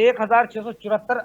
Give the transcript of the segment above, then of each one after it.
1,674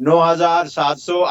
9,700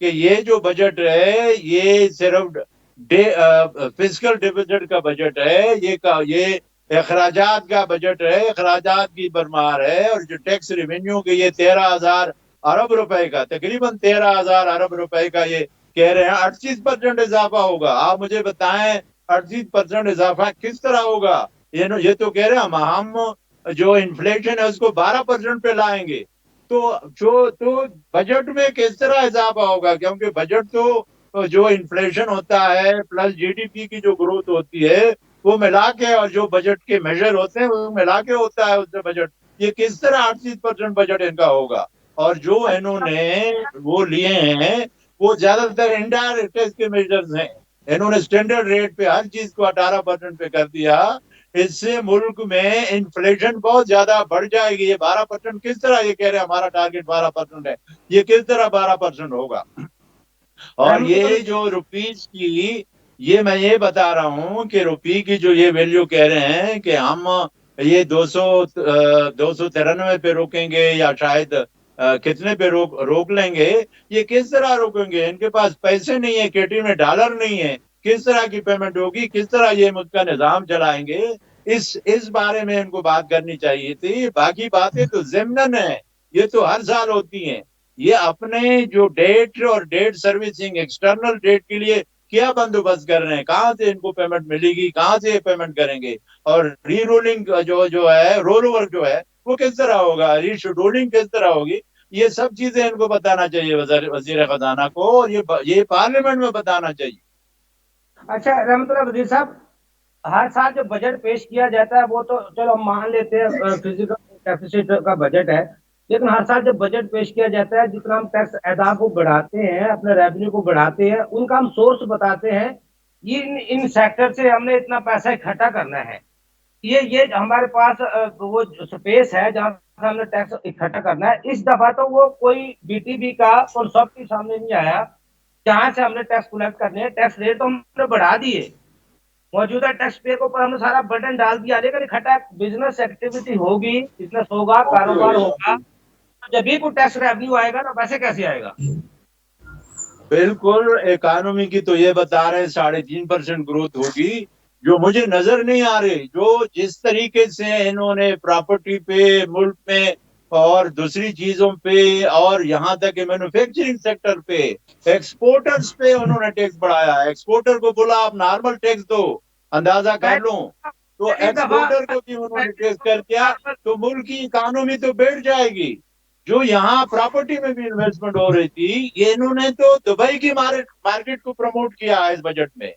کہ یہ جو بجٹ ہے یہ صرف فسکل ڈیفیسٹ کا بجٹ ہے، یہ اخراجات کا بجٹ ہے، اخراجات کی بھرمار ہے، اور جو ٹیکس ریونیو کے یہ 13,000 ارب روپے کا، تقریباً 13,000 ارب روپے کا یہ کہہ رہے ہیں 38% اضافہ ہوگا۔ آپ مجھے بتائیں 38% اضافہ کس طرح ہوگا؟ یہ تو کہہ رہے ہیں ہم جو انفلیشن ہے اس کو 12% پہ لائیں گے، تو بجٹ میں کس طرح اضافہ ہوگا؟ کیونکہ بجٹ تو جو انفلیشن ہوتا ہے پلس جی ڈی پی کی جو گروتھ ہوتی ہے وہ ملا کے، اور جو بجٹ کے میجر ہوتے ہیں وہ ملا کے ہوتا ہے اس سے بجٹ۔ یہ کس طرح 38% بجٹ ان کا ہوگا؟ اور جو انہوں نے وہ لیے ہیں وہ زیادہ تر انڈائریکٹ ٹیکس کے میجرز ہیں۔ انہوں نے سٹینڈرڈ ریٹ پہ ہر چیز کو 18% پہ کر دیا۔ اس سے ملک میں انفلیشن بہت زیادہ بڑھ جائے گی۔ یہ 12% کس طرح، یہ کہہ رہے ہیں ہمارا ٹارگیٹ 12% ہے، یہ کس طرح 12% ہوگا؟ اور یہ جو روپیز کی، یہ میں یہ بتا رہا ہوں کہ روپی کی جو یہ ویلیو کہہ رہے ہیں کہ ہم یہ 293 پہ روکیں گے یا شاید کتنے پہ روک لیں گے، یہ کس طرح روکیں گے؟ ان کے پاس پیسے نہیں ہے، کیٹی میں ڈالر نہیں ہے، کس طرح کی پیمنٹ ہوگی؟ کس طرح یہ ملک کا نظام چلائیں گے؟ اس بارے میں ان کو بات کرنی چاہیے تھی۔ باقی باتیں تو ضمناً ہیں، یہ تو ہر سال ہوتی ہیں۔ یہ اپنے جو ڈیٹ اور ڈیٹ سروسنگ ایکسٹرنل ڈیٹ کے لیے کیا بندوبست کر رہے ہیں؟ کہاں سے ان کو پیمنٹ ملے گی؟ کہاں سے یہ پیمنٹ کریں گے؟ اور ری رولنگ جو ہے، رول اوور جو ہے وہ کس طرح ہوگا؟ ری شیڈولنگ کس طرح ہوگی؟ یہ سب چیزیں ان کو بتانا چاہیے وزیر خزانہ کو، اور یہ پارلیمنٹ میں بتانا چاہیے۔ اچھا رحمت اللہ وزیر صاحب، ہر سال جو بجٹ پیش کیا جاتا ہے وہ تو چلو ہم مان لیتے ہیں فزیکل ڈیفیسٹ کا بجٹ ہے، لیکن ہر سال جب بجٹ پیش کیا جاتا ہے جتنا ہم ٹیکس ادا کو بڑھاتے ہیں، اپنے ریونیو کو بڑھاتے ہیں، ان کا ہم سورس بتاتے ہیں، یہ ان سیکٹر سے ہم نے اتنا پیسہ اکٹھا کرنا ہے، یہ ہمارے پاس وہ سپیس ہے جہاں سے ہم نے ٹیکس اکٹھا کرنا ہے۔ اس دفعہ تو وہ کوئی بی ٹی بی کا کنسپٹ ہی سامنے نہیں آیا جہاں سے ہم نے ٹیکس کلیکٹ کرنے ہیں۔ ٹیکس ریٹ تو ہم نے بڑھا دیے، موجودہ ٹیکس پے کے اوپر ہم نے سارا بٹن ڈال دیا، لیکن اکٹھا بزنس ایکٹیویٹی ہوگی، بزنس ہوگا، کاروبار ہوگا، جب بھی کوئی ٹیکس ریونیو آئے گا نا، پیسے کیسے آئے گا؟ بالکل، اکانومی کی تو یہ بتا رہے ہیں 3.5% گروتھ ہوگی، جو مجھے نظر نہیں آ رہی۔ جو جس طریقے سے انہوں نے پراپرٹی پہ ملک میں اور دوسری چیزوں پہ اور یہاں تک کہ مینوفیکچرنگ سیکٹر پہ، ایکسپورٹرز پہ انہوں نے ٹیکس بڑھایا۔ ایکسپورٹر کو بولا آپ نارمل ٹیکس دو، اندازہ کر لوں، تو اس دفعہ ایکسپورٹر کو بھی انہوں نے ٹیکس کر دیا، تو ملک کی اکانومی تو بیٹھ جائے گی۔ جو یہاں پراپرٹی میں بھی انویسٹمنٹ ہو رہی تھی، یہ انہوں نے تو دبئی کی مارکیٹ کو پروموٹ کیا ہے اس بجٹ میں۔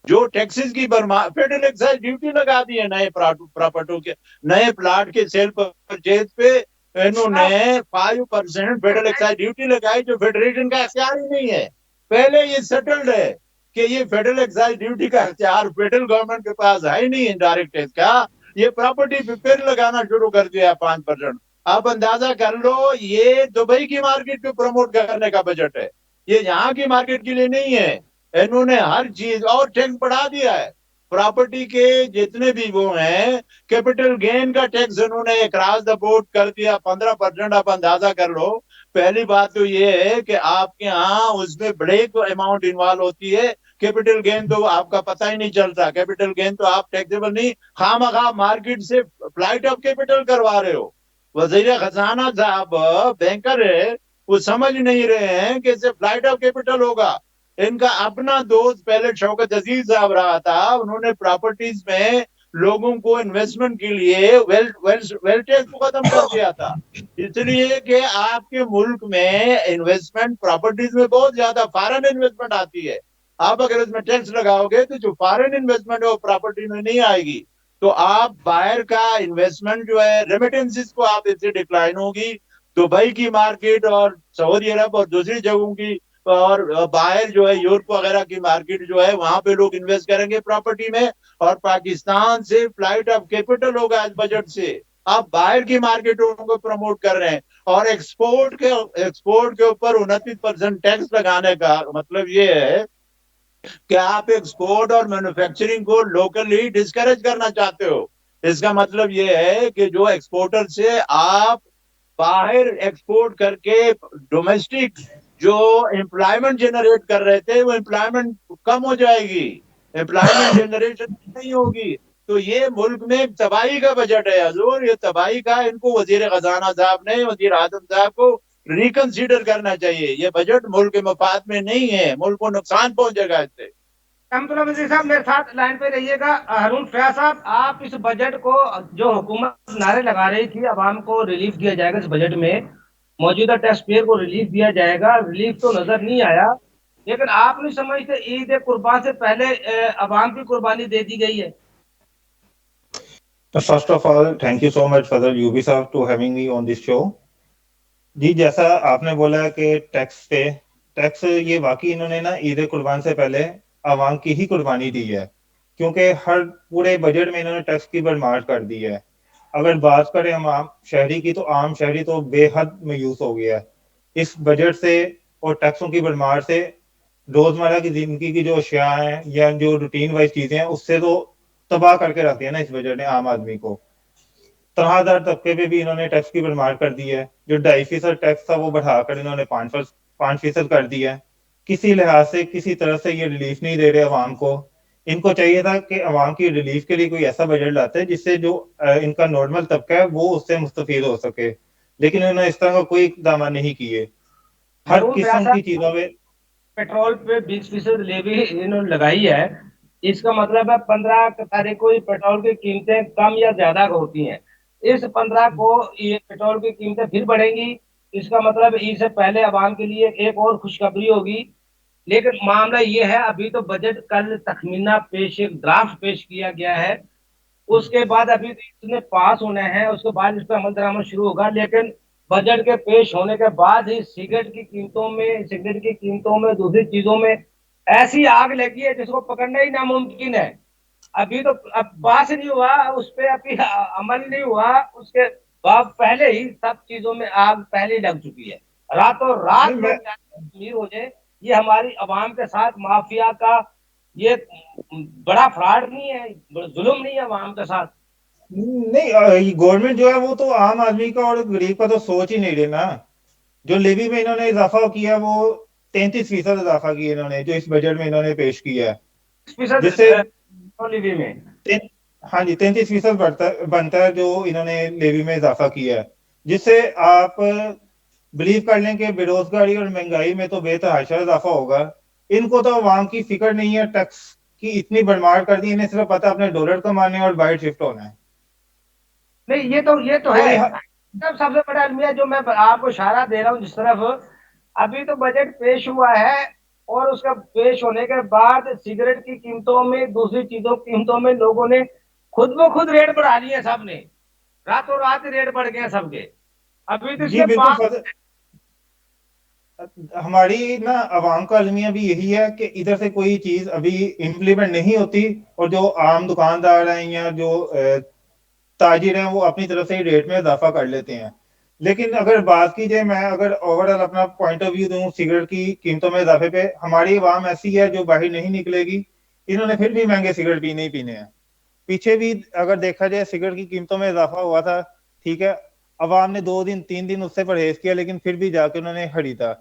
جو ٹیکسز کی فیڈرل ایکسائز ڈیوٹی لگا دی ہے نئے پراپرٹیوں کے، نئے پلاٹ کے سیل پرچیز پہ انہوں نے 5% فیڈرل ایکسائز ڈیوٹی لگائی، جو فیڈریشن کا اختیار ہی نہیں ہے۔ پہلے یہ سیٹلڈ ہے کہ یہ فیڈرل ایکسائز ڈیوٹی کا اختیار فیڈرل گورنمنٹ کے پاس ہے ہی نہیں، انڈائریکٹ ٹیکس کا۔ یہ پراپرٹی پہ پھر لگانا شروع کر دیا 5%۔ آپ اندازہ کر لو، یہ دبئی کی مارکیٹ کو پروموٹ کرنے کا بجٹ ہے، یہ یہاں کی مارکیٹ کے لیے نہیں ہے۔ انہوں نے ہر چیز اور ٹیکس بڑھا دیا ہے، پراپرٹی کے جتنے بھی وہ ہیں، کیپٹل گین کا ٹیکس انہوں نے اکراس دا بورڈ کر دیا 15%۔ آپ اندازہ کر لو، پہلی بات تو یہ ہے کہ آپ کے ہاں اس میں بڑے اماؤنٹ انوالو ہوتی ہے، کیپٹل گین تو آپ کا پتہ ہی نہیں چلتا، کیپٹل گین تو آپ ٹیکسیبل نہیں، خواہ مخواہ مارکیٹ سے فلائٹ آف کیپٹل کروا رہے ہو۔ وزیر خزانہ صاحب بینکر ہے، وہ سمجھ نہیں رہے ہیں کہ اسے فلائٹ آف کیپٹل ہوگا۔ ان کا اپنا دوست پہلے شوکت عزیز صاحب رہا تھا، انہوں نے پراپرٹیز میں لوگوں کو انویسٹمنٹ کے لیے ویلتھ ٹیکس کو ختم کر دیا تھا، اس لیے کہ آپ کے ملک میں انویسٹمنٹ پراپرٹیز میں بہت زیادہ فارن انویسٹمنٹ آتی ہے۔ آپ اگر اس میں ٹیکس لگاؤ گے تو جو فارن انویسٹمنٹ ہے وہ پراپرٹی میں نہیں آئے گی، تو آپ باہر کا انویسٹمنٹ جو ہے ریمیٹنسز کو آپ اس سے ڈکلائن ہوگی۔ دبئی کی مارکیٹ اور سعودی عرب اور دوسری جگہوں کی اور باہر جو ہے یورپ وغیرہ کی مارکیٹ جو ہے وہاں پہ لوگ انویسٹ کریں گے پراپرٹی میں، اور پاکستان سے فلائٹ آف کیپٹل ہوگا اس بجٹ سے۔ آپ باہر کی مارکیٹوں کو پروموٹ کر رہے ہیں، اور ایکسپورٹ کے اوپر 29% ٹیکس لگانے کا مطلب یہ ہے کہ آپ ایکسپورٹ اور مینوفیکچرنگ کو لوکلی ڈسکریج کرنا چاہتے ہو۔ اس کا مطلب یہ ہے کہ جو ایکسپورٹر سے آپ باہر ایکسپورٹ کر کے ڈومیسٹک جو امپلائمنٹ جنریٹ کر رہے تھے وہ امپلائمنٹ کم ہو جائے گی، امپلائمنٹ جنریشن نہیں ہوگی، تو یہ ملک میں تباہی کا بجٹ ہے حضور، یہ تباہی کا، ان کو وزیر خزانہ صاحب نے، وزیر اعظم صاحب کو ریکنسیڈر کرنا چاہیے، یہ بجٹ ملک کے مفاد میں نہیں ہے، ملک کو نقصان پہنچے گا اس سے۔ رحمت اللہ وزیر صاحب میرے ساتھ لائن پہ رہیے گا. ہارون فیاض صاحب، آپ اس بجٹ کو جو حکومت نعرے لگا رہی تھی عوام کو ریلیف دیا جائے گا، اس بجٹ میں موجودہ ٹیکس پیئر کو ریلیف دیا جائے گا، ریلیف تو نظر نہیں آیا. لیکن آپ نہیں سمجھتے عید قربان سے پہلے عوام کی قربانی دے دی گئی ہے؟ First of all, thank you so much, Fazal Yubi sir, to having me on this show. جی جیسا آپ نے بولا کہ ٹیکس یہ واقعی انہوں نے نا عید قربان سے پہلے عوام کی ہی قربانی دی ہے، کیونکہ ہر پورے بجٹ میں انہوں نے ٹیکس کی بھرمار کر دی ہے. اگر بات کریں ہم عام شہری کی، تو عام شہری تو بے حد مایوس ہو گیا ہے اس بجٹ سے اور ٹیکسوں کی بھرمار سے. روزمرہ کی زندگی کی جو اشیاء ہیں یا جو روٹین وائز چیزیں ہیں، اس سے تو تباہ کر کے رکھ دیا نا اس بجٹ نے عام آدمی کو. طرح دار طبقے پہ بھی انہوں نے ٹیکس کی بھرمار کر دی ہے. جو 2.5% ٹیکس تھا وہ بڑھا کر انہوں نے 5% کر دیا ہے. کسی لحاظ سے کسی طرح سے یہ ریلیف نہیں دے رہے عوام کو. ان کو چاہیے تھا کہ عوام کی ریلیف کے لیے کوئی ایسا بجٹ لاتے جس سے جو ان کا نارمل طبقہ ہے وہ اس سے مستفید ہو سکے، لیکن انہوں نے اس طرح کا کوئی اقدامات نہیں کیے. ہر ہارون فیاض قسم صاحب، کی چیزوں میں پیٹرول پہ 20% لیوی انہوں نے لگائی ہے. اس کا مطلب ہے 15 تاریخ کو پیٹرول کی قیمتیں کم یا زیادہ ہوتی ہیں. اس 15 کو یہ پیٹرول کی قیمتیں پھر بڑھیں گی. اس کا مطلب عید سے پہلے عوام کے لیے ایک اور خوشخبری ہوگی. لیکن معاملہ یہ ہے، ابھی تو بجٹ کل تخمینہ ایک ڈرافٹ پیش کیا گیا ہے. اس کے بعد ابھی اس نے پاس ہونا ہے، اس کے بعد اس پہ عمل درآمد شروع ہوگا. لیکن بجٹ کے پیش ہونے کے بعد ہی سگریٹ کی قیمتوں میں دوسری چیزوں میں ایسی آگ لگی ہے جس کو پکڑنا ہی ناممکن ہے. ابھی تو اب پاس نہیں ہوا، اس پہ ابھی عمل نہیں ہوا، اس کے بعد پہلے ہی سب چیزوں میں آگ پہلے ہی لگ چکی ہے. راتوں نہیں رات میں لوگ امیر ہو جائے. یہ ہماری عوام کے ساتھ مافیا کا یہ بڑا فراڈ نہیں ہے، ظلم نہیں ہے عوام کے ساتھ؟ نہیں، گورنمنٹ جو ہے وہ تو عام آدمی کا اور غریب کا تو سوچ ہی نہیں رہے نا. جو لیوی میں انہوں نے اضافہ کیا وہ 33% اضافہ کیا انہوں نے، جو اس بجٹ میں انہوں نے پیش کیا ہے، 20% جس سے لیوی میں. ہاں جی 33% بنتا ہے جو انہوں نے لیوی میں اضافہ کیا ہے، جس سے آپ بلیو کر لیں کہ بے روزگاری اور مہنگائی میں تو بے تحاشا اضافہ ہوگا. ان کو تو عوام کی فکر نہیں ہے، ٹیکس کی اتنی بھرمار کر دی، انہیں صرف پتا اپنے ڈالر کمانے اور باہر شفٹ ہونا ہے. نہیں، یہ تو ہے. کوئی سب سے بڑا المیہ جو میں آپ کو اشارہ دے رہا ہوں جس طرف، ابھی تو بجٹ پیش ہوا ہے اور اس کا پیش ہونے کے بعد سگریٹ کی قیمتوں میں دوسری چیزوں کی قیمتوں میں لوگوں نے خود بخود ریٹ بڑھا لیے. سب نے راتوں رات ریٹ بڑھ گئے سب کے. ابھی تو اس جی کے بالکل. پاس ہماری نا عوام کا المیہ بھی یہی ہے کہ ادھر سے کوئی چیز ابھی امپلیمنٹ نہیں ہوتی، اور جو عام دکاندار ہیں یا جو تاجر ہیں وہ اپنی طرف سے ریٹ میں اضافہ کر لیتے ہیں. لیکن اگر بات کی جائے، میں اگر اوور آل اپنا پوائنٹ آف ویو دوں سگریٹ کی قیمتوں میں اضافے پہ، ہماری عوام ایسی ہے جو باہر نہیں نکلے گی. انہوں نے پھر بھی مہنگے سگریٹ پینے ہی پینے ہیں. پیچھے بھی اگر دیکھا جائے سگریٹ کی قیمتوں میں اضافہ ہوا تھا، ٹھیک ہے، عوام نے 2 دن 3 دن اس سے پرہیز کیا، لیکن پھر بھی جا کے انہوں نے خریدا.